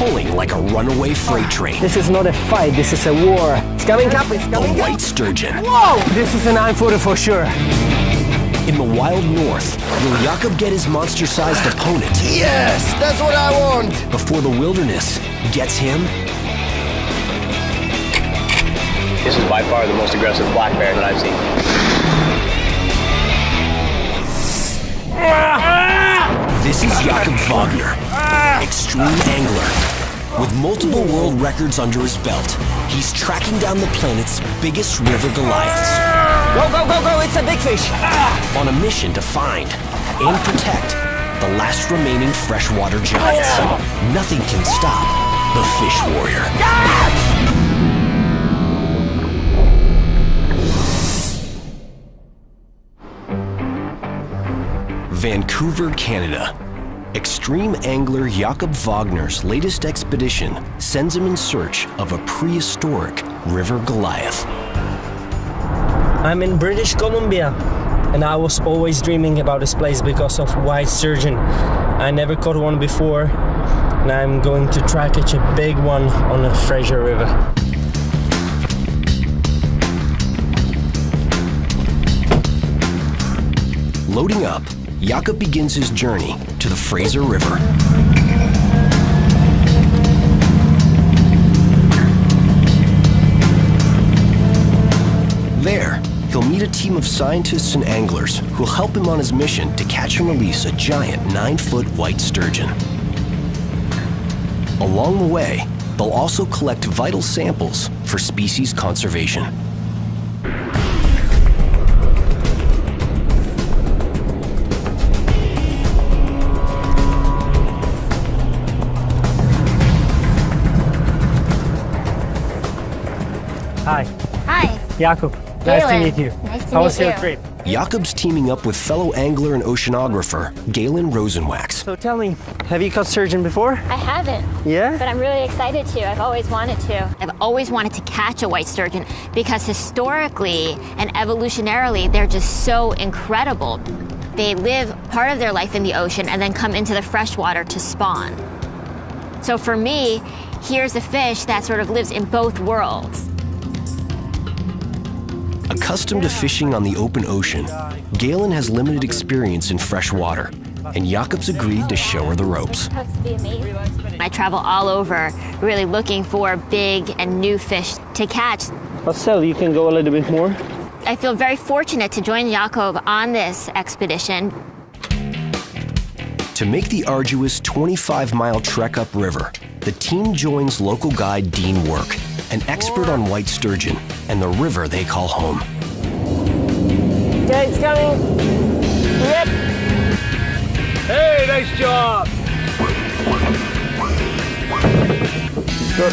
pulling like a runaway freight train. This is not a fight, this is a war. It's coming up, it's coming up. A white sturgeon. Whoa! This is a 9-footer for sure. In the wild north, will Jakub get his monster-sized opponent? Yes, that's what I want. Before the wilderness gets him? This is by far the most aggressive black bear that I've seen. This is Jakub Wagner, extreme angler. With multiple world records under his belt, he's tracking down the planet's biggest river Goliaths. Go, go, go, go, it's a big fish. On a mission to find and protect the last remaining freshwater giants. Nothing can stop the fish warrior. Vancouver, Canada. Extreme angler Jakub Wagner's latest expedition sends him in search of a prehistoric river Goliath. I'm in British Columbia, and I was always dreaming about this place because of white sturgeon. I never caught one before, and I'm going to try catch a big one on the Fraser River. Loading up, Jakub begins his journey to the Fraser River. There, he'll meet a team of scientists and anglers who'll help him on his mission to catch and release a giant 9-foot white sturgeon. Along the way, they'll also collect vital samples for species conservation. Hi. Hi. Jakub. Nice to Galen. meet you. Nice to How was meet your you. trip? Jakub's teaming up with fellow angler and oceanographer Galen Rosenwax. So tell me, have you caught sturgeon before? I haven't, Yeah? but I'm really excited to. I've always wanted to. I've always wanted to catch a white sturgeon because historically and evolutionarily, they're just so incredible. They live part of their life in the ocean and then come into the freshwater to spawn. So for me, here's a fish that sort of lives in both worlds. Accustomed to fishing on the open ocean, Galen has limited experience in fresh water, and Jakub's agreed to show her the ropes. Supposed to be amazing. I travel all over really looking for big and new fish to catch. But still, you can go a little bit more. I feel very fortunate to join Jakub on this expedition. To make the arduous 25-mile trek upriver, the team joins local guide Dean Work, an expert on white sturgeon and the river they call home. Okay, it's coming. Yep. Hey, nice job! Good.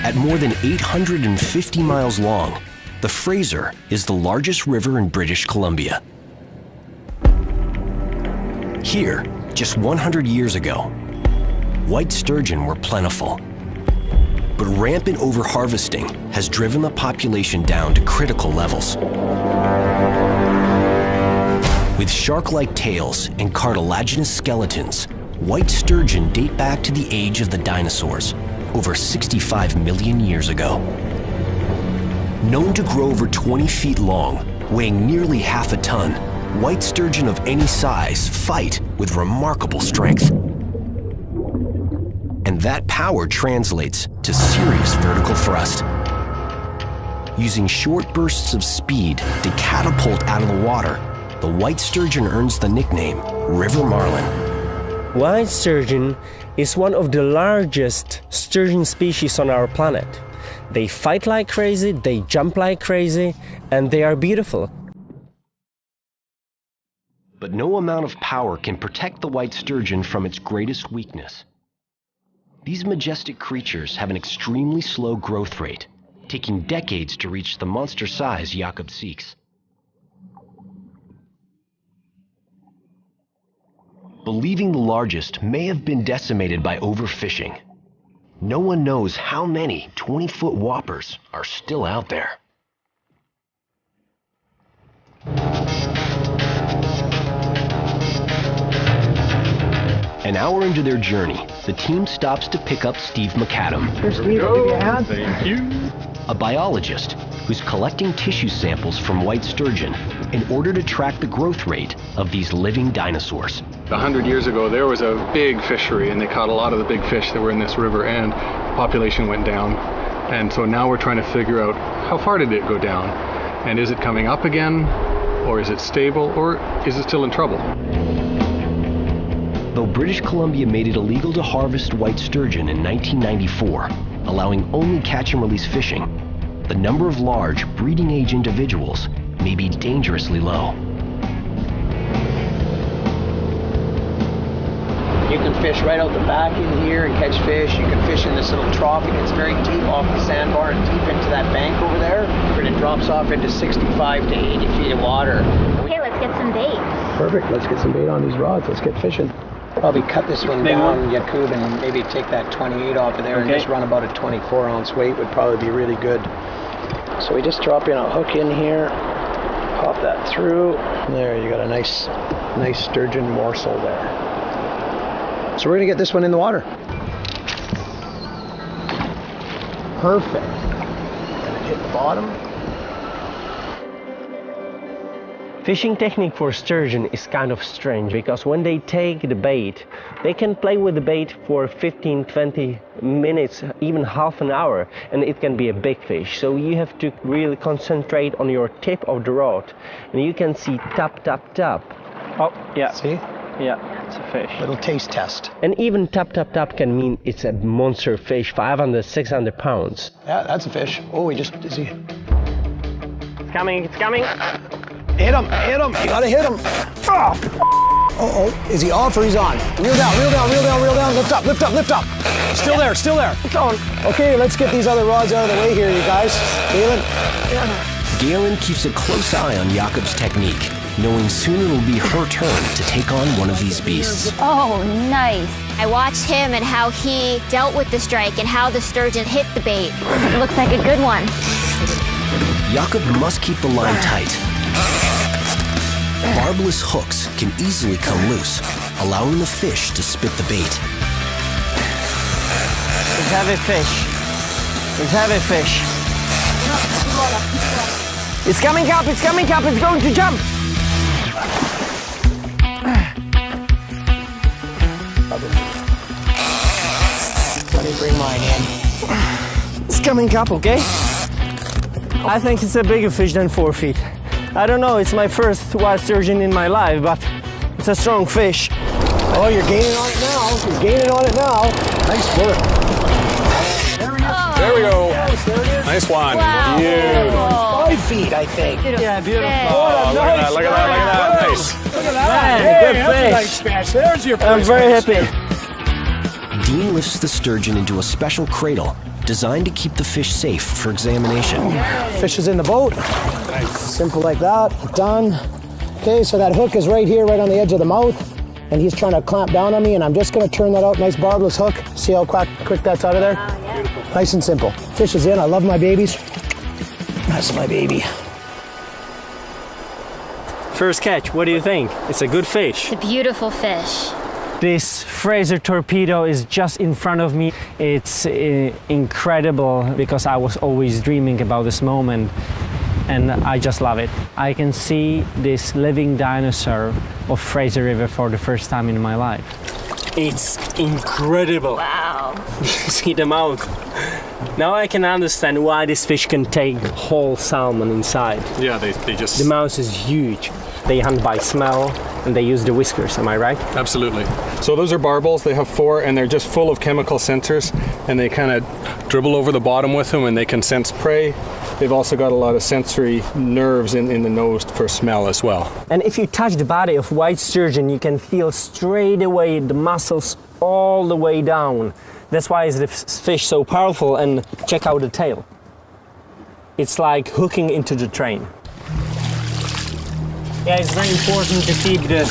At more than 850 miles long, the Fraser is the largest river in British Columbia. Here, just 100 years ago, white sturgeon were plentiful. But rampant overharvesting has driven the population down to critical levels. With shark-like tails and cartilaginous skeletons, white sturgeon date back to the age of the dinosaurs, over 65 million years ago. Known to grow over 20 feet long, weighing nearly half a ton, white sturgeon of any size fight with remarkable strength. And that power translates to serious vertical thrust. Using short bursts of speed to catapult out of the water, the white sturgeon earns the nickname River Marlin. White sturgeon is one of the largest sturgeon species on our planet. They fight like crazy, they jump like crazy, and they are beautiful. But no amount of power can protect the white sturgeon from its greatest weakness. These majestic creatures have an extremely slow growth rate, taking decades to reach the monster size Jakub seeks. Believing the largest may have been decimated by overfishing, no one knows how many 20-foot whoppers are still out there. An hour into their journey, the team stops to pick up Steve McAdam, Thank you. a biologist who's collecting tissue samples from white sturgeon in order to track the growth rate of these living dinosaurs. 100 years ago, there was a big fishery, and they caught a lot of the big fish that were in this river, and the population went down. And so now we're trying to figure out how far did it go down, and is it coming up again, or is it stable, or is it still in trouble? Though British Columbia made it illegal to harvest white sturgeon in 1994, allowing only catch and release fishing, the number of large breeding age individuals may be dangerously low. You can fish right out the back in here and catch fish. You can fish in this little trough. It gets very deep off the sandbar and deep into that bank over there. And it drops off into 65 to 80 feet of water. Okay, let's get some bait. Perfect. Let's get some bait on these rods. Let's get fishing. Probably cut this one down, Jakub, and maybe take that 28 off of there and just run about a 24-ounce weight would probably be really good. So we just drop in a hook in here, pop that through. There, you got a nice sturgeon morsel there. So we're gonna get this one in the water. Perfect. Gonna hit the bottom. Fishing technique for sturgeon is kind of strange because when they take the bait, they can play with the bait for 15, 20 minutes, even half an hour, and it can be a big fish. So you have to really concentrate on your tip of the rod, and you can see tap, tap, tap. Oh, yeah. See? Yeah, it's a fish. Little taste test. And even tap, tap, tap can mean it's a monster fish, 500, 600 pounds. Yeah, that's a fish. Oh, is he? It's coming, it's coming. Hit him, you gotta hit him. Oh, is he off or he's on? Reel down, lift up. Still there. It's on. Okay, let's get these other rods out of the way here, you guys. Galen? Galen keeps a close eye on Jakub's technique, knowing soon it'll be her turn to take on one of these beasts. Oh, nice. I watched him and how he dealt with the strike and how the sturgeon hit the bait. It looks like a good one. Jakub must keep the line tight. Barbless hooks can easily come loose, allowing the fish to spit the bait. It's heavy fish. It's coming up, it's going to jump. Let me bring mine in. It's coming up, okay? I think it's a bigger fish than 4 feet. I don't know, it's my first wild sturgeon in my life, but it's a strong fish. Oh, you're gaining on it now. Nice work. There we go. Nice one. Wow. Beautiful. 5 feet, I think. Yeah, beautiful. Oh, look at that. Nice. Good fish. There's your I'm very happy. Dean lifts the sturgeon into a special cradle designed to keep the fish safe for examination. Fish is in the boat. Simple like that. Done. Okay, so that hook is right here, right on the edge of the mouth, and he's trying to clamp down on me, and I'm just going to turn that out. Nice barbless hook. See how quick that's out of there? Beautiful. Nice and simple. Fish is in. I love my babies. That's my baby. First catch, what do you think? It's a good fish. It's a beautiful fish. This Fraser torpedo is just in front of me. It's incredible because I was always dreaming about this moment, and I just love it. I can see this living dinosaur of Fraser River for the first time in my life. It's incredible. Wow. See the mouth. Now I can understand why this fish can take whole salmon inside. Yeah, they just... The mouth is huge. They hunt by smell and they use the whiskers, am I right? Absolutely. So those are barbels. They have 4 and they're just full of chemical sensors, and they kind of dribble over the bottom with them and they can sense prey. They've also got a lot of sensory nerves in the nose for smell as well. And if you touch the body of white sturgeon, you can feel straight away the muscles all the way down. That's why is the fish so powerful, and check out the tail. It's like hooking into the train. Yeah, it's very important to keep the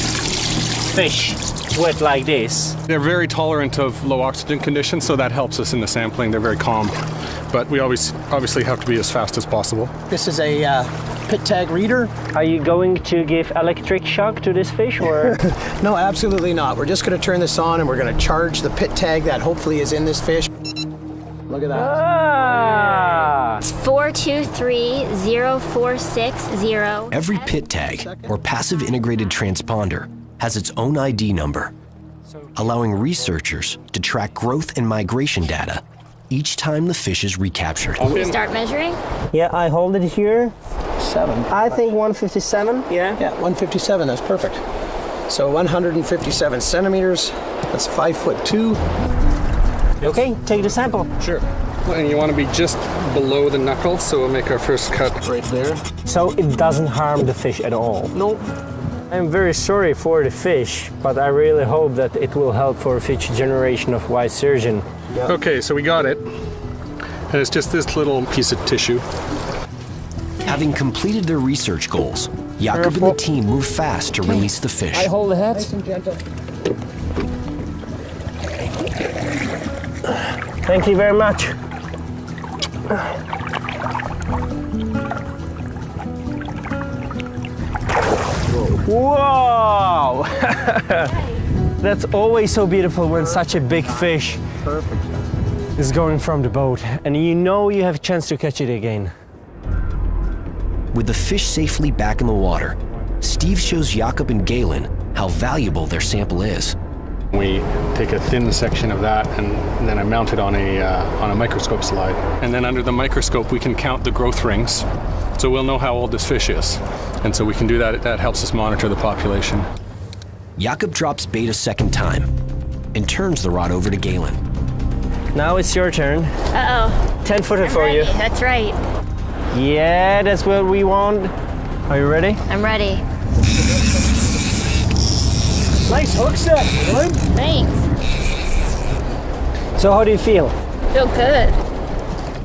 fish wet like this. They're very tolerant of low oxygen conditions, so that helps us in the sampling. They're very calm. But we obviously have to be as fast as possible. This is a pit tag reader. Are you going to give electric shock to this fish, or? No, absolutely not. We're just going to turn this on and we're going to charge the pit tag that hopefully is in this fish. Look at that. Ah! It's 4230460. Every pit tag, or passive integrated transponder, has its own ID number, allowing researchers to track growth and migration data each time the fish is recaptured. You start measuring? Yeah, I hold it here. 7. I think 157, yeah? Yeah, 157, that's perfect. So 157 centimeters, that's 5'2". Okay, take the sample. Sure. And you want to be just below the knuckle, so we'll make our first cut right there. So it doesn't harm the fish at all? No. I'm very sorry for the fish, but I really hope that it will help for a future generation of white sturgeon. Yeah. Okay, so we got it. And it's just this little piece of tissue. Having completed their research goals, Jakub and the team move fast to release the fish. I hold the head. Nice and gentle. Thank you very much. Whoa! That's always so beautiful when such a big fish is going from the boat, and you know you have a chance to catch it again. With the fish safely back in the water, Steve shows Jakub and Galen how valuable their sample is. We take a thin section of that and then I mount it on a microscope slide. And then under the microscope we can count the growth rings, so we'll know how old this fish is. And so we can do that. That helps us monitor the population. Jakub drops bait a second time and turns the rod over to Galen. Now it's your turn. Uh-oh. 10-footer for Ready. you. That's right. Yeah, that's what we want. Are you ready? I'm ready. Nice hook set, Galen. Thanks. So how do you feel? Feel good.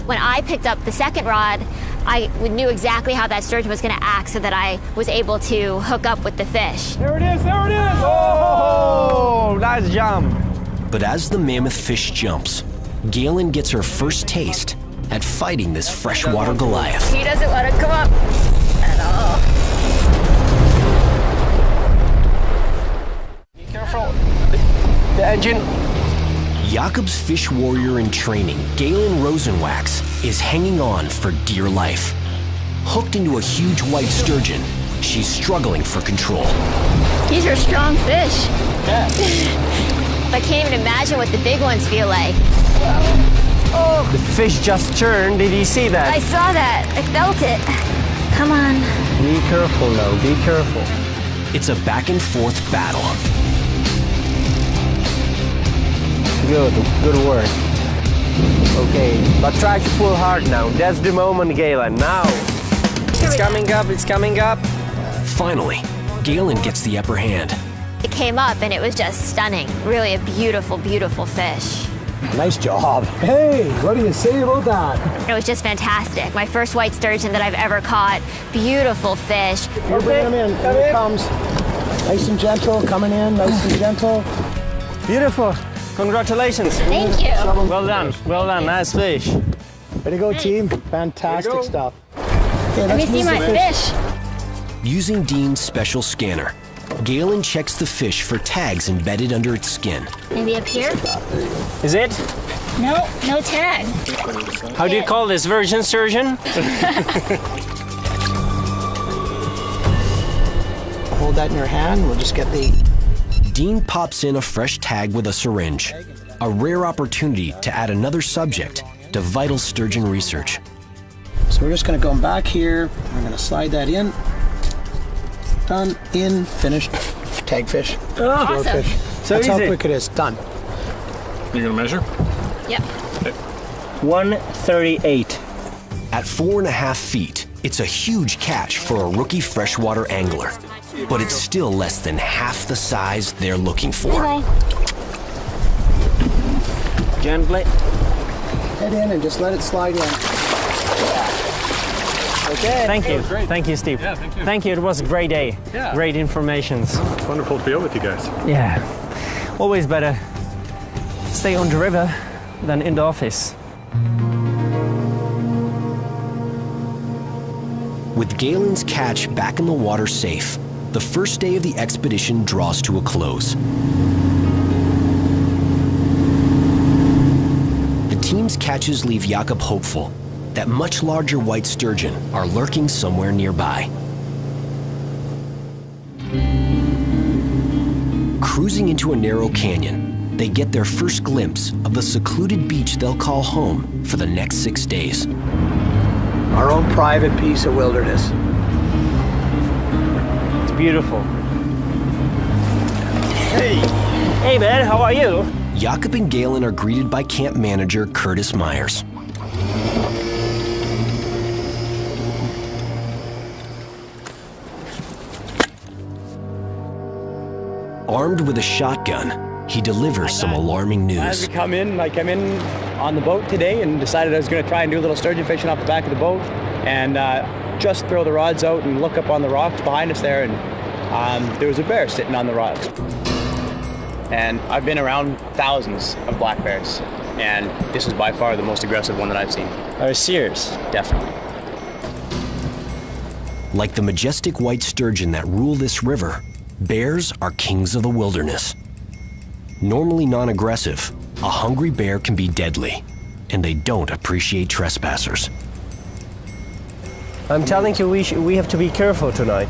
When I picked up the second rod, I knew exactly how that sturgeon was going to act so that I was able to hook up with the fish. There it is, there it is! Oh, nice jump. But as the mammoth fish jumps, Galen gets her first taste at fighting this freshwater Goliath. He doesn't want to come up at all. Be careful. The engine. Jakub's fish warrior in training, Galen Rosenwax, is hanging on for dear life. Hooked into a huge white sturgeon, she's struggling for control. These are strong fish. I can't even imagine what the big ones feel like. Oh, the fish just turned. Did you see that? I saw that. I felt it. Come on. Be careful now, be careful. It's a back and forth battle. Good work. Okay, but try to pull hard now. That's the moment, Galen. Now. It's coming up, it's coming up. Finally, Galen gets the upper hand. It came up and it was just stunning. Really a beautiful, beautiful fish. Nice job. Hey, what do you say about that? It was just fantastic. My first white sturgeon that I've ever caught. Beautiful fish. You bring him in. Here it comes. Nice and gentle, coming in, nice and gentle. Beautiful. Congratulations. Thank you. Well done, nice fish. Way to go, team. Fantastic stuff. Okay, Let me see my fish. Using Dean's special scanner, Galen checks the fish for tags embedded under its skin. Maybe up here? Is it? No, no tag. How do you call this, virgin sturgeon? Hold that in your hand. We'll just get the... Dean pops in a fresh tag with a syringe, a rare opportunity to add another subject to vital sturgeon research. So we're just going to go back here. We're going to slide that in. Done, in, finished. Tag fish. Oh, awesome. Fish. So That's how easy. quick it is. Done. You're gonna measure? Yep. 138. At 4.5 feet, it's a huge catch for a rookie freshwater angler, but it's still less than half the size they're looking for. Bye. Gently. Head in and just let it slide in. Okay. Thank you. great. Thank you, Steve. Yeah, thank you. Thank you. It was a great day. Yeah. Great information. It's wonderful to be out with you guys. Yeah. Always better stay on the river than in the office. With Galen's catch back in the water safe, the first day of the expedition draws to a close. The team's catches leave Jakub hopeful that much larger white sturgeon are lurking somewhere nearby. Cruising into a narrow canyon, they get their first glimpse of the secluded beach they'll call home for the next 6 days. Our own private piece of wilderness. It's beautiful. Hey! Hey man, how are you? Jakub and Galen are greeted by camp manager Curtis Myers. Armed with a shotgun, he delivers some alarming news. As we come in, I came in on the boat today and decided I was going to try and do a little sturgeon fishing off the back of the boat and just throw the rods out and look up on the rocks behind us there, and there was a bear sitting on the rocks. And I've been around thousands of black bears, and this is by far the most aggressive one that I've seen. Are you serious? Definitely. Like the majestic white sturgeon that rule this river, bears are kings of the wilderness. Normally non-aggressive, a hungry bear can be deadly, and they don't appreciate trespassers. I'm telling you, we have to be careful tonight.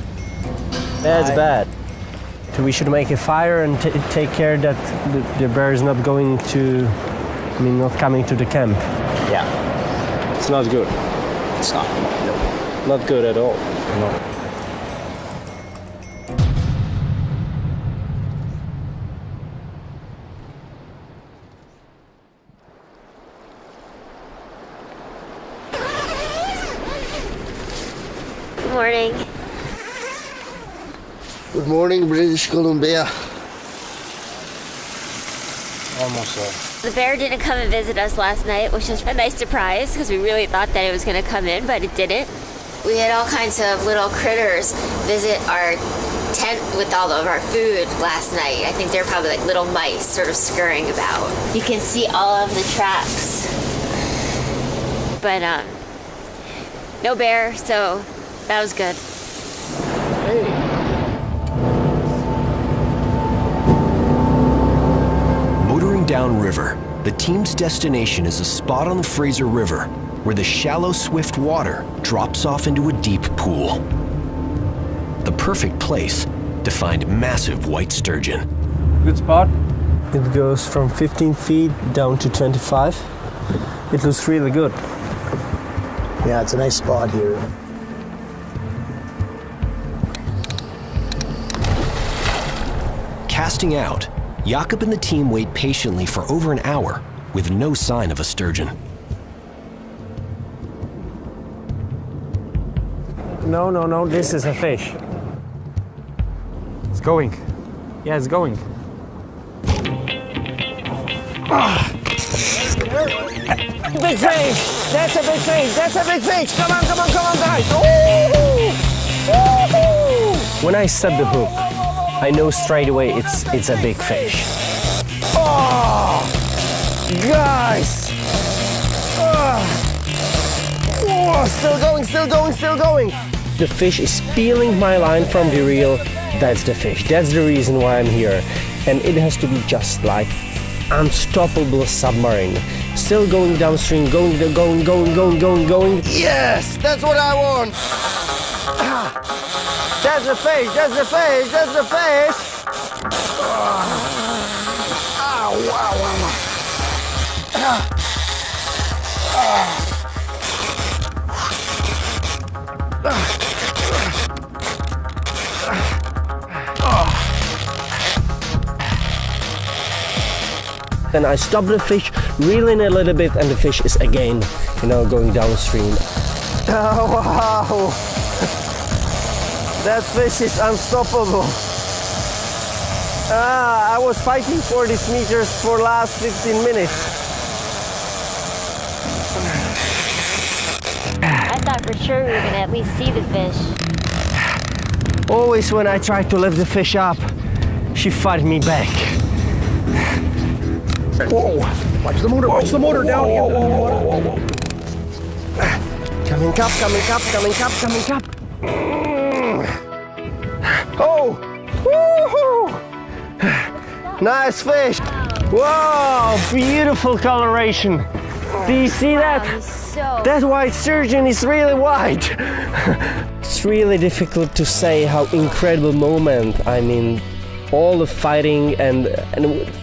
That's bad. So we should make a fire and take care that the bear is not going to, not coming to the camp. Yeah. It's not good. It's not. No. Not good at all. No. Good morning. Good morning, British Columbia. Almost there. The bear didn't come and visit us last night, which was a nice surprise because we really thought that it was going to come in, but it didn't. We had all kinds of little critters visit our tent with all of our food last night. I think they're probably like little mice sort of scurrying about. You can see all of the tracks. But no bear, so that was good. Motoring downriver, the team's destination is a spot on the Fraser River where the shallow, swift water drops off into a deep pool. The perfect place to find massive white sturgeon. Good spot. It goes from 15 feet down to 25. It looks really good. Yeah, it's a nice spot here. Casting out, Jakub and the team wait patiently for over an hour with no sign of a sturgeon. No, this is a fish. It's going. Yeah, it's going. Big fish! That's a big fish! That's a big fish! Come on, guys! Ooh! Ooh! When I set the hook, I know straight away it's a big fish. Oh! Guys! Oh, still going! The fish is peeling my line from the reel. That's the fish. That's the reason why I'm here. And it has to be just like unstoppable submarine. Still going downstream, going. Yes, that's what I want. That's the fish. Then I stop the fish, reel in a little bit, and the fish is again, going downstream. Oh, wow! That fish is unstoppable. I was fighting for these meters for last 15 minutes. I thought for sure we were going to at least see the fish. Always when I try to lift the fish up, she fights me back. Whoa! Watch the motor. Watch the motor down. Coming cup, coming cup, coming cup, coming cup. Oh! Woohoo! Nice fish. Wow, beautiful coloration. Do you see that? That white sturgeon is really white. It's really difficult to say how incredible moment. I mean, all the fighting and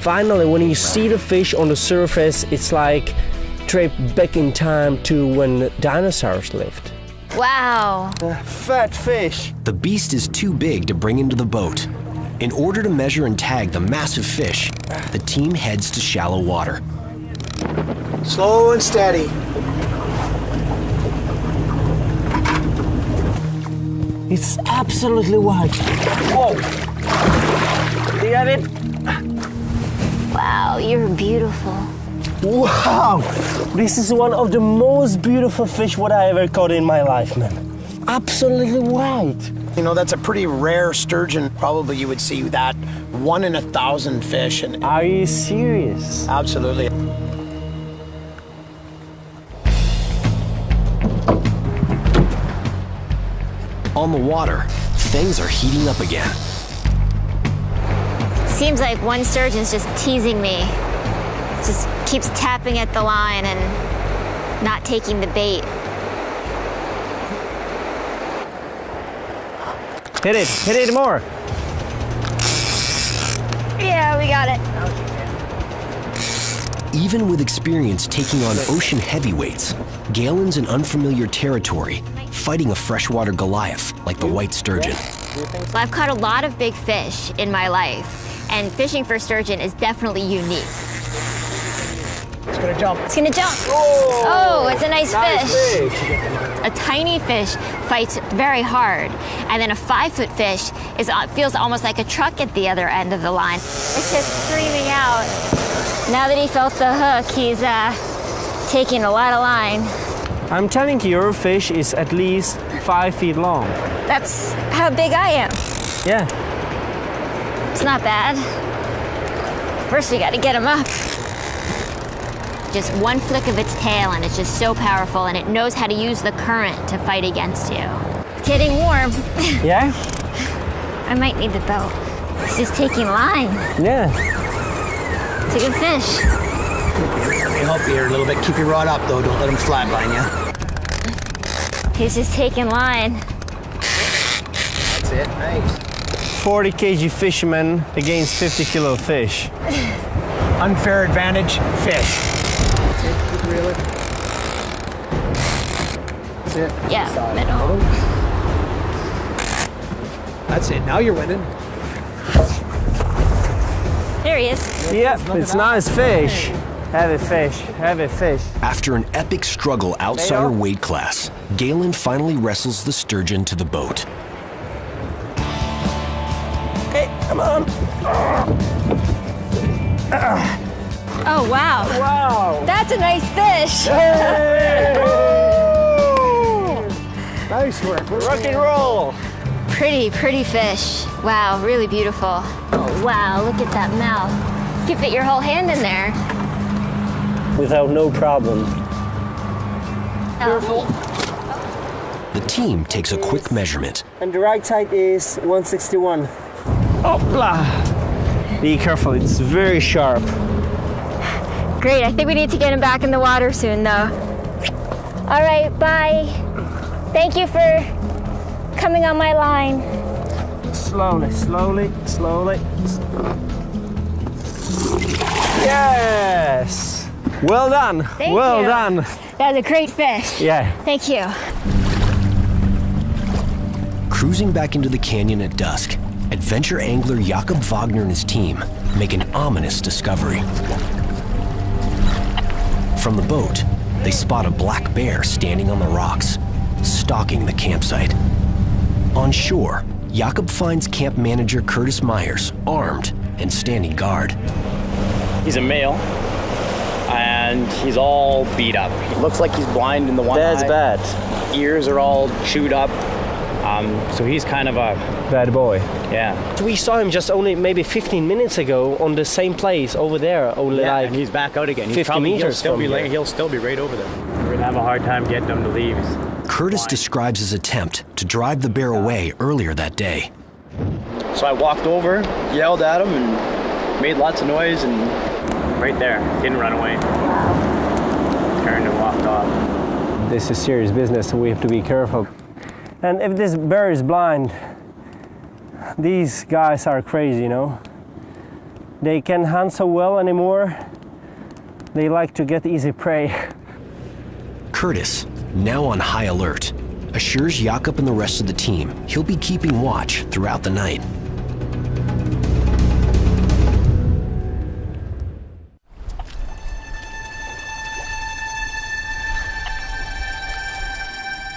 finally when you see the fish on the surface, it's like trip back in time to when dinosaurs lived. Wow. Fat fish. The beast is too big to bring into the boat. In order to measure and tag the massive fish, the team heads to shallow water. Slow and steady. It's absolutely white. Whoa! You got it? Wow, you're beautiful. Wow! This is one of the most beautiful fish what I ever caught in my life, man. Absolutely white. You know, that's a pretty rare sturgeon. Probably you would see that 1 in 1,000 fish. And Are you serious? absolutely. On the water, things are heating up again. Seems like one sturgeon's just teasing me. Just keeps tapping at the line and not taking the bait. Hit it more. Yeah, we got it. Even with experience taking on ocean heavyweights, Galen's in unfamiliar territory, fighting a freshwater Goliath like the white sturgeon. Well, I've caught a lot of big fish in my life, and fishing for sturgeon is definitely unique. It's gonna jump. It's gonna jump. Oh, it's a nice fish. A tiny fish fights very hard, and then a 5-foot fish feels almost like a truck at the other end of the line. It's just screaming out. Now that he felt the hook, he's taking a lot of line. I'm telling you, your fish is at least 5 feet long. That's how big I am. Yeah. It's not bad. First, we gotta get him up. Just one flick of its tail, and it's just so powerful, and it knows how to use the current to fight against you. It's getting warm. Yeah? I might need the boat. It's just taking line. Yeah. It's a good fish. Let me help you here a little bit. Keep your rod up, though. Don't let him flatline you. He's just taking line. That's it. Nice. 40 kg fisherman against 50 kilo fish. Unfair advantage, fish. Keep it reeling. That's it. Yeah, middle. That's it. Now you're winning. There he is. Yeah, it's nice fish. Heavy fish, heavy fish. After an epic struggle outside her weight class, Galen finally wrestles the sturgeon to the boat. Hey, come on. Oh, wow. Wow. That's a nice fish. Nice work. Rock and roll. Pretty fish. Wow, really beautiful. Oh, wow, look at that mouth. You can fit your whole hand in there. Without no problem. Careful. The team takes a quick measurement. And the right side is 161. Hopla. Be careful, it's very sharp. Great, I think we need to get him back in the water soon, though. All right, bye. Thank you for coming on my line. Slowly, slowly, slowly. Yes! Well done. Thank well you. done. That was a great fish. Yeah. Thank you. Cruising back into the canyon at dusk, adventure angler Jakub Wagner and his team make an ominous discovery. From the boat, they spot a black bear standing on the rocks, stalking the campsite. On shore, Jakub finds camp manager Curtis Myers armed and standing guard. He's a male, and he's all beat up. He looks like he's blind in the one eye. That's bad. Ears are all chewed up. So he's kind of a bad boy. Yeah. We saw him just only maybe 15 minutes ago on the same place over there. Only Yeah, like and he's back out again. 50 meters from here. He'll still be right over there. We're gonna have a hard time getting him to leave. Curtis describes his attempt to drive the bear away earlier that day. So I walked over, yelled at him, and made lots of noise, and right there, didn't run away. Turned and walked off. This is serious business, so we have to be careful. And if this bear is blind, these guys are crazy, you know. They can't hunt so well anymore. They like to get easy prey. Curtis, now on high alert, assures Jakub and the rest of the team he'll be keeping watch throughout the night.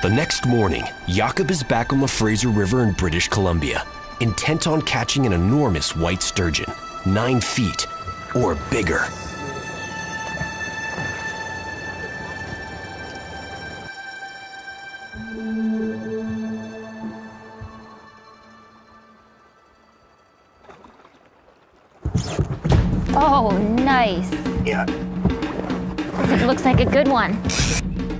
The next morning, Jakub is back on the Fraser River in British Columbia, intent on catching an enormous white sturgeon, 9 feet or bigger. Oh, nice. Yeah. It looks like a good one.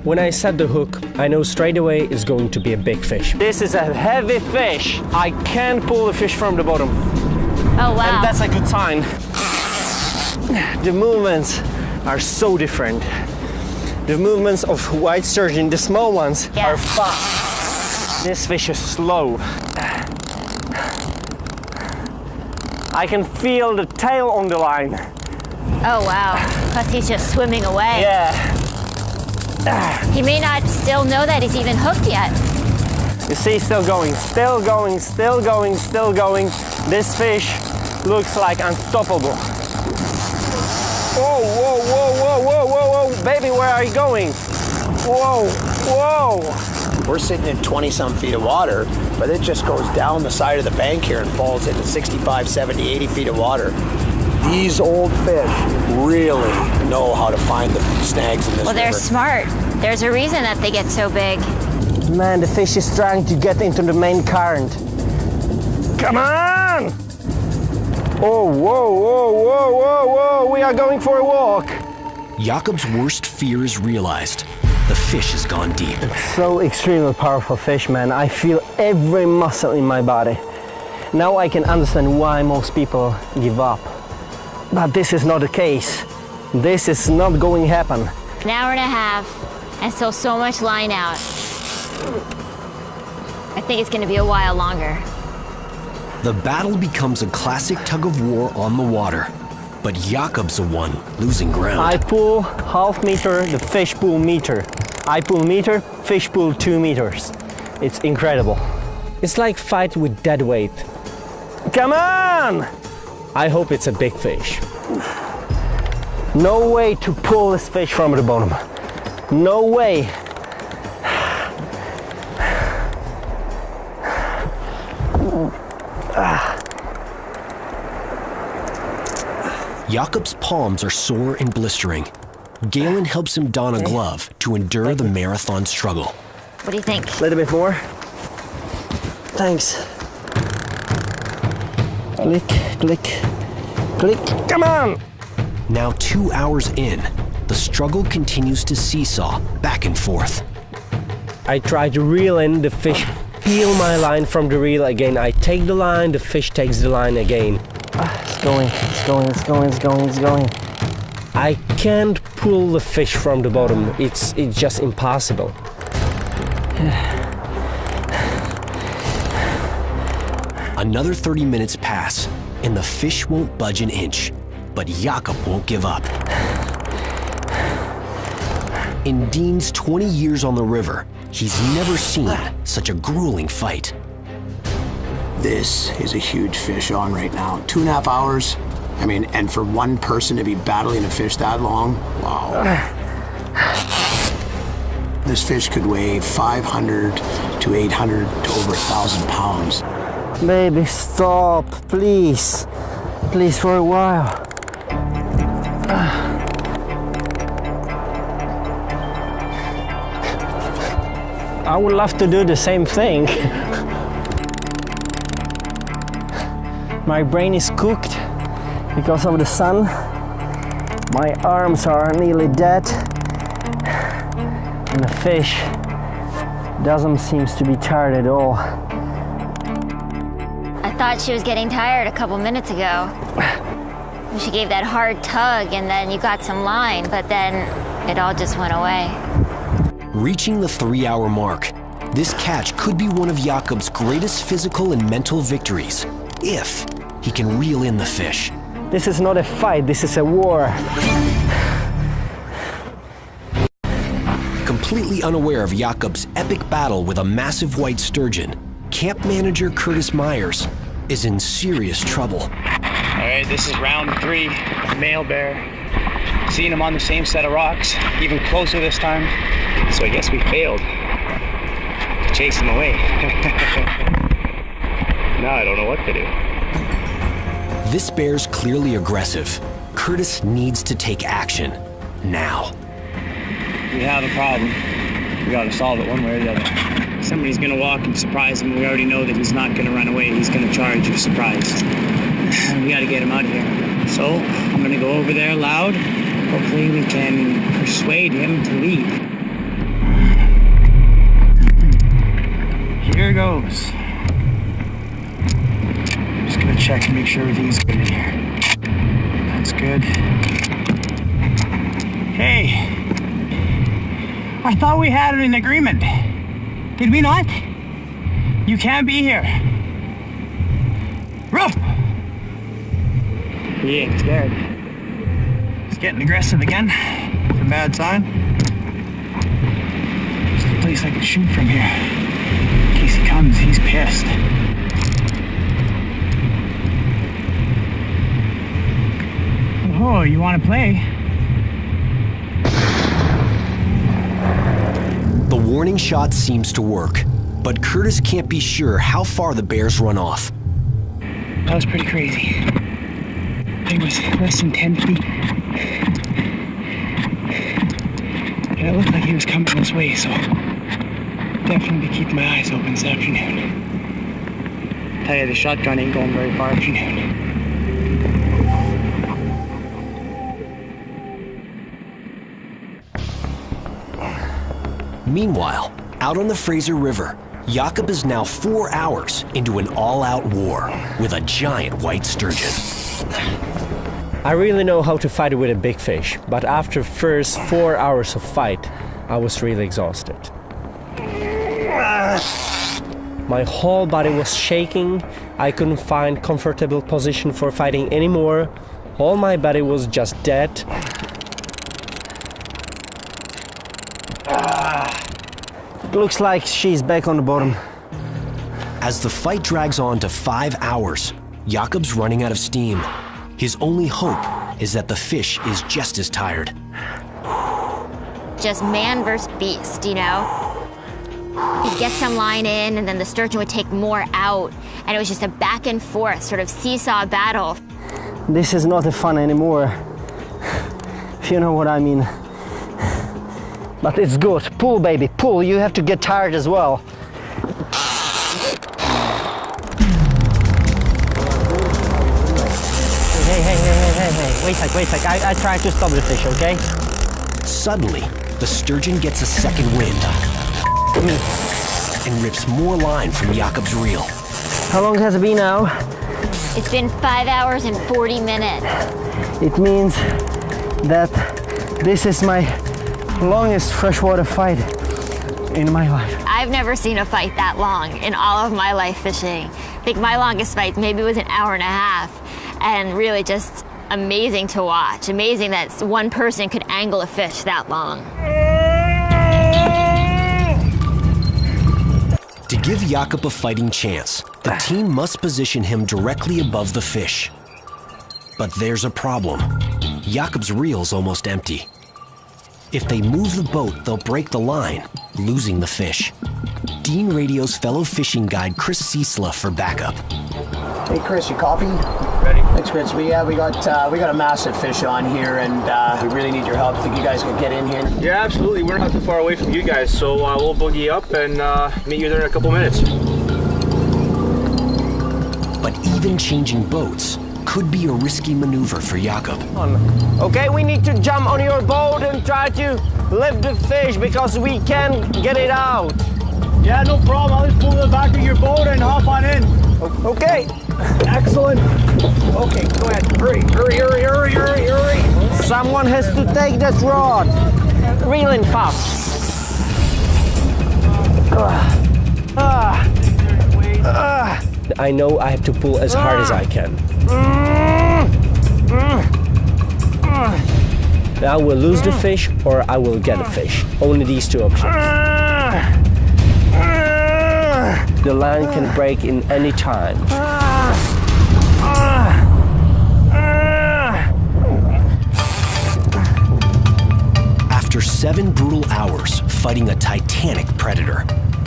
When I set the hook, I know straight away it's going to be a big fish. This is a heavy fish. I can't pull the fish from the bottom. Oh, wow. And that's a good sign. The movements are so different. The movements of white sturgeon, the small ones, are fast. This fish is slow. I can feel the tail on the line. Oh, wow. Plus he's just swimming away. Yeah. He may not still know that he's even hooked yet. You see, still going, still going, still going, still going. This fish looks like unstoppable. Whoa, whoa, whoa, whoa, whoa, whoa, whoa. Baby, where are you going? Whoa, whoa. We're sitting in 20-some feet of water, but it just goes down the side of the bank here and falls into 65, 70, 80 feet of water. These old fish really know how to find the snags in this Well, they're river. smart. There's a reason that they get so big. Man, the fish is trying to get into the main current. Come on! Oh, whoa, whoa, whoa, whoa, whoa, we are going for a walk. Jakub's worst fear is realized. The fish has gone deep. So extremely powerful fish, man. I feel every muscle in my body. Now I can understand why most people give up. But this is not the case. This is not going to happen. An hour and a half, and still so much line out. I think it's going to be a while longer. The battle becomes a classic tug of war on the water, but Jakub's the one losing ground. I pull half meter, the fish pull meter. I pull meter, fish pull 2 meters. It's incredible. It's like fight with dead weight. Come on! I hope it's a big fish. No way to pull this fish from the bottom. No way. Jakub's palms are sore and blistering. Galen helps him don a glove to endure the marathon struggle. What do you think? A little bit more. Thanks. Click, click, click. Come on! Now 2 hours in, the struggle continues to seesaw back and forth. I try to reel in, the fish peel my line from the reel again. I take the line, the fish takes the line again. It's going, it's going, it's going, it's going, it's going. I can't pull the fish from the bottom. It's just impossible. Another 30 minutes pass, and the fish won't budge an inch, but Jakub won't give up. In Dean's 20 years on the river, he's never seen such a grueling fight. This is a huge fish on right now. 2.5 hours. I mean, and for one person to be battling a fish that long, wow. This fish could weigh 500 to 800 to over 1,000 pounds. Baby, stop, please. Please, for a while. I would love to do the same thing. My brain is cooked because of the sun. My arms are nearly dead. And the fish doesn't seem to be tired at all. I thought she was getting tired a couple minutes ago. She gave that hard tug and then you got some line, but then it all just went away. Reaching the 3-hour mark, this catch could be one of Jakub's greatest physical and mental victories, if he can reel in the fish. This is not a fight, this is a war. Completely unaware of Jakub's epic battle with a massive white sturgeon, camp manager Curtis Myers is in serious trouble. All right, this is round 3, male bear. Seeing him on the same set of rocks, even closer this time, so I guess we failed to chase him away. Now I don't know what to do. This bear's clearly aggressive. Curtis needs to take action, now. We have a problem. We gotta solve it one way or the other. Somebody's gonna walk and surprise him. We already know that he's not gonna run away. He's gonna charge if surprised. We gotta get him out of here. So I'm gonna go over there loud. Hopefully we can persuade him to leave. Here goes. Just gonna check and make sure everything's good in here. That's good. Hey, I thought we had an agreement. Did we not? You can't be here. Ruff! He ain't scared. He's getting aggressive again. It's a bad sign. There's a place I can shoot from here. In case he comes, he's pissed. Oh, you want to play? The warning shot seems to work, but Curtis can't be sure how far the bears run off. That was pretty crazy. It was less than 10 feet. And it looked like he was coming this way, so definitely be keeping my eyes open this afternoon. Tell you, the shotgun ain't going very far afternoon. Meanwhile, out on the Fraser River, Jakub is now 4 hours into an all-out war with a giant white sturgeon. I really know how to fight with a big fish, but after first 4 hours of fight, I was really exhausted. My whole body was shaking. I couldn't find comfortable position for fighting anymore. All my body was just dead. It looks like she's back on the bottom. As the fight drags on to 5 hours, Jakub's running out of steam. His only hope is that the fish is just as tired. Just man versus beast, you know? He'd get some line in and then the sturgeon would take more out. And it was just a back and forth sort of seesaw battle. This is not fun anymore, if you know what I mean. But it's good. Pull, baby, pull. You have to get tired as well. Hey. Wait a sec. I try to stop the fish, okay? Suddenly, the sturgeon gets a second wind and rips more line from Jakub's reel. How long has it been now? It's been 5 hours and 40 minutes. It means that this is my longest freshwater fight in my life. I've never seen a fight that long in all of my life fishing. I think my longest fight maybe was an hour and a half, and really just amazing to watch. Amazing that one person could angle a fish that long. To give Jakub a fighting chance, the team must position him directly above the fish. But there's a problem. Jakub's reel's almost empty. If they move the boat, they'll break the line, losing the fish. Dean radios fellow fishing guide Chris Ciesla for backup. Hey Chris, you copy? Ready? Thanks, Chris. We got a massive fish on here, and we really need your help. Think you guys can get in here? Yeah, absolutely. We're not too far away from you guys, so we'll boogie up and meet you there in a couple minutes. But even changing boats could be a risky maneuver for Jakub. Okay, we need to jump on your boat and try to lift the fish because we can't get it out. Yeah, no problem. I'll just pull the back of your boat and hop on in. Okay. Excellent. Okay, go ahead. Hurry. Someone has to take that rod. Reeling fast. I know I have to pull as hard as I can. I will lose the fish or I will get a fish. Only these two options. The line can break in any time. After 7 brutal hours fighting a titanic predator,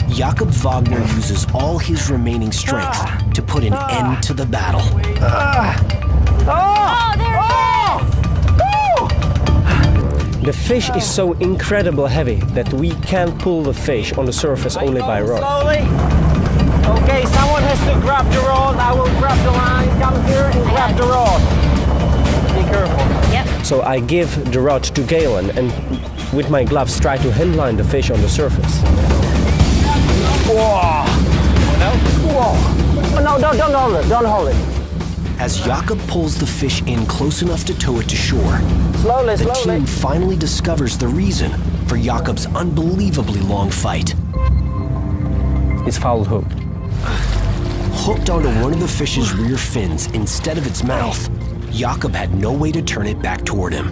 Jakub Wagner uses all his remaining strength to put an end to the battle. Oh, there it is! The fish is so incredibly heavy that we can't pull the fish on the surface only by rod. Slowly. Okay, someone has to grab the rod. I will grab the line. Come here and grab the rod. Be careful. Yep. So I give the rod to Galen and with my gloves try to handline the fish on the surface. Whoa! Whoa! No, don't hold it. Don't hold it. As Jakub pulls the fish in close enough to tow it to shore, Slowly. the team finally discovers the reason for Jakub's unbelievably long fight. It's foul hook. Hooked onto one of the fish's rear fins instead of its mouth, Jakub had no way to turn it back toward him.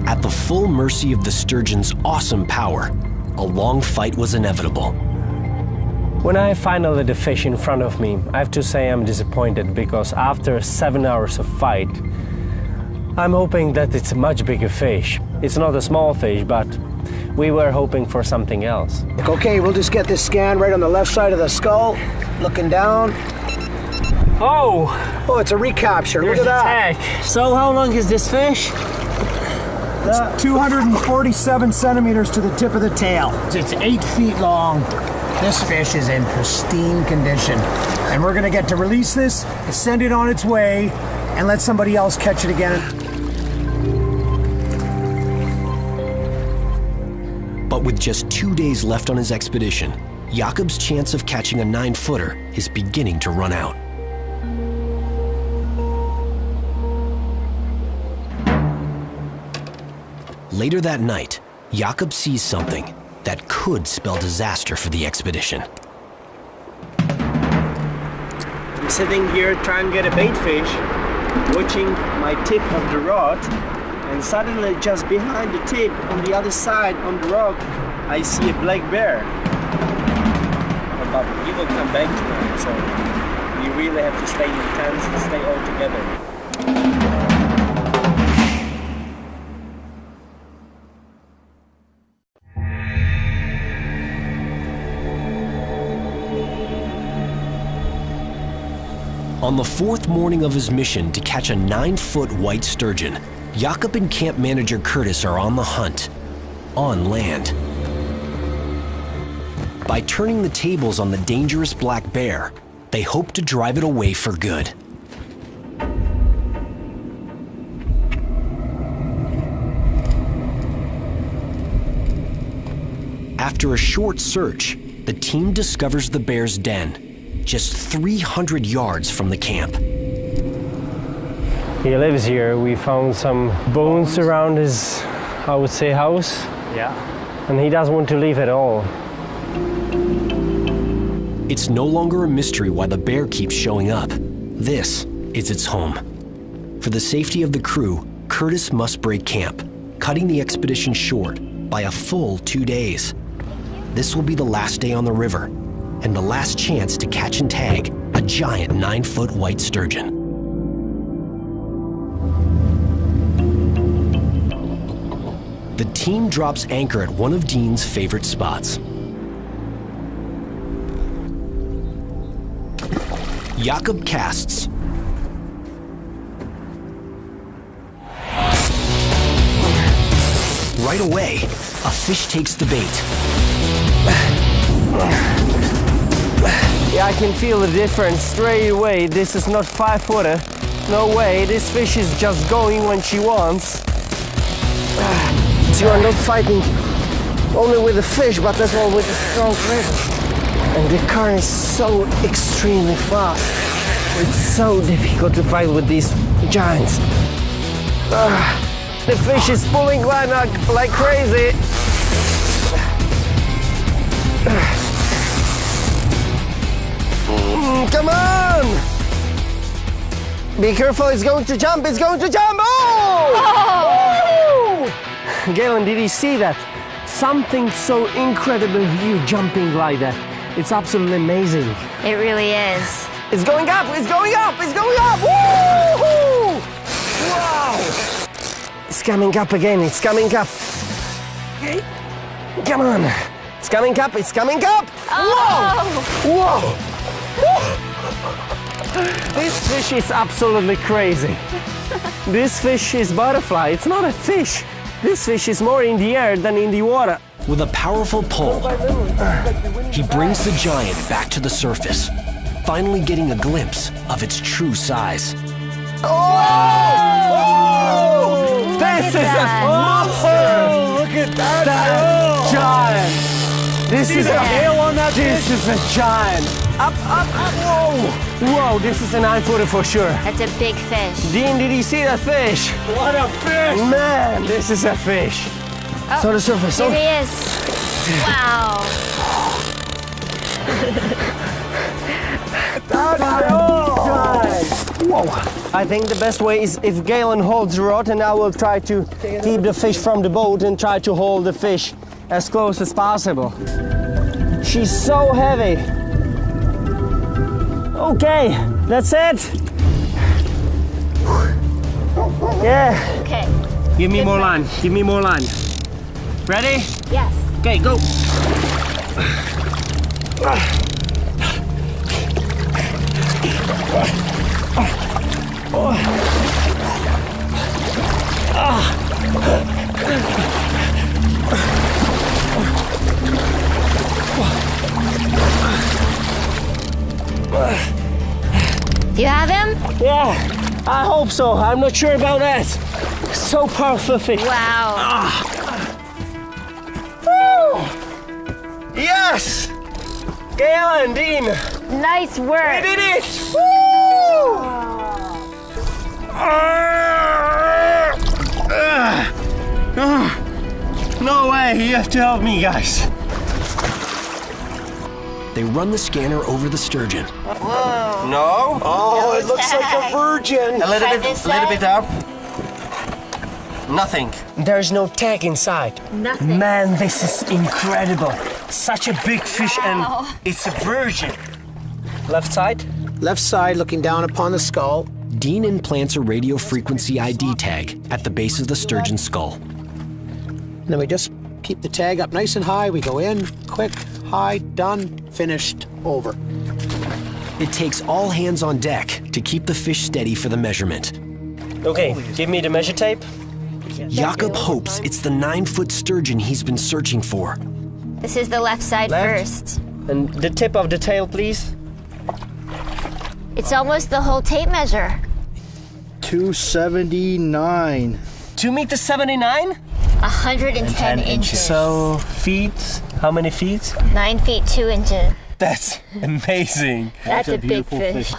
At the full mercy of the sturgeon's awesome power, a long fight was inevitable. When I finally had the fish in front of me, I have to say I'm disappointed because after 7 hours of fight, I'm hoping that it's a much bigger fish. It's not a small fish, but we were hoping for something else. Okay, we'll just get this scan right on the left side of the skull, looking down. Oh, it's a recapture. there's Look a at that. tag. So how long is this fish? 247 centimeters to the tip of the tail. It's 8 feet long. This fish is in pristine condition. And we're gonna get to release this, send it on its way, and let somebody else catch it again. But with just 2 days left on his expedition, Jakub's chance of catching a 9-footer is beginning to run out. Later that night, Jakub sees something that could spell disaster for the expedition. I'm sitting here trying to get a bait fish, watching my tip of the rod, and suddenly just behind the tip, on the other side, on the rock, I see a black bear. But he will come back tonight, so you really have to stay intense and stay all together. On the 4th morning of his mission to catch a 9-foot white sturgeon, Jakub and camp manager Curtis are on the hunt, on land. By turning the tables on the dangerous black bear, they hope to drive it away for good. After a short search, the team discovers the bear's den, just 300 yards from the camp. He lives here. We found some bones around his, I would say, house. Yeah. And he doesn't want to leave at all. It's no longer a mystery why the bear keeps showing up. This is its home. For the safety of the crew, Curtis must break camp, cutting the expedition short by a full 2 days. This will be the last day on the river, and the last chance to catch and tag a giant 9-foot white sturgeon. The team drops anchor at one of Dean's favorite spots. Jakub casts. Right away, a fish takes the bait. Yeah, I can feel the difference straight away. This is not 5-footer. No way, this fish is just going when she wants. You are not fighting only with the fish, but as well with the strong river. And the current is so extremely fast. It's so difficult to fight with these giants. The fish is pulling like crazy. Come on! Be careful, it's going to jump, it's going to jump! Oh! Oh! Galen, did you see that? Something so incredible here jumping like that. It's absolutely amazing. It really is. It's going up, it's going up, it's going up! Woo-hoo! Wow! It's coming up again, it's coming up. Okay. Come on. It's coming up, it's coming up! Oh. Whoa! Whoa! This fish is absolutely crazy. This fish is butterfly, it's not a fish. This fish is more in the air than in the water. With a powerful pull, he brings the giant back to the surface, finally getting a glimpse of its true size. Oh! This is a monster! Look at that giant! This is a hail on that. This is a giant. Up, up, up! Whoa! Whoa! This is a 9-footer for sure. That's a big fish. Dean, did you see that fish? What a fish! Man, this is a fish. Oh, So the surface. Here he is. Wow. Whoa! I think the best way is if Galen holds the rod, and I will try to keep the fish from the boat and try to hold the fish as close as possible. She's so heavy. Okay, that's it. Yeah. Okay. Give me more line. Give me more line. Ready? Yes. Okay, go. Do you have him? Yeah, I hope so. I'm not sure about that. So powerful fish. Wow. Woo! Yes! Galen, Dean, Nice work. we did it! Woo! No way, you have to help me, guys. They run the scanner over the sturgeon. No? Oh, it looks like a virgin. A little Try bit, this little side. bit up. Nothing. There's no tag inside. Nothing. Man, this is incredible. Such a big fish, Wow. and it's a virgin. Left side? Left side looking down upon the skull. Dean implants a radio frequency ID tag at the base of the sturgeon's skull. And then we just keep the tag up nice and high. We go in, quick, high, done, finished, over. It takes all hands on deck to keep the fish steady for the measurement. Okay, give me the measure tape. Jakub hopes it's the 9-foot sturgeon he's been searching for. This is the left side Left. first. And the tip of the tail, please. It's almost the whole tape measure. 279. 2.79 meters? 110 inches. So, feet, how many feet? 9 feet 2 inches. That's amazing. That's a big fish.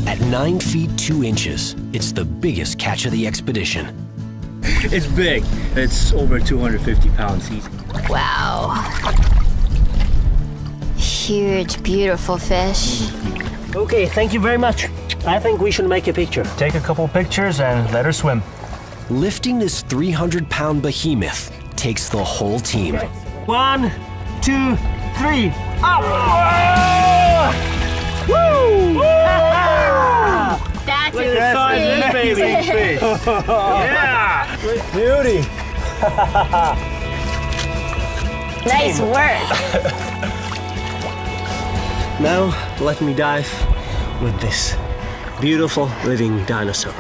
At 9 feet 2 inches, it's the biggest catch of the expedition. It's big. It's over 250 pounds easy. Wow. Huge, beautiful fish. Okay, thank you very much. I think we should make a picture. Take a couple pictures and let her swim. Lifting this 300-pound behemoth takes the whole team. 1, 2, 3, up! Woo! That's Look at that baby fish. Yeah! Beauty. Nice work. Now, let me dive with this beautiful living dinosaur.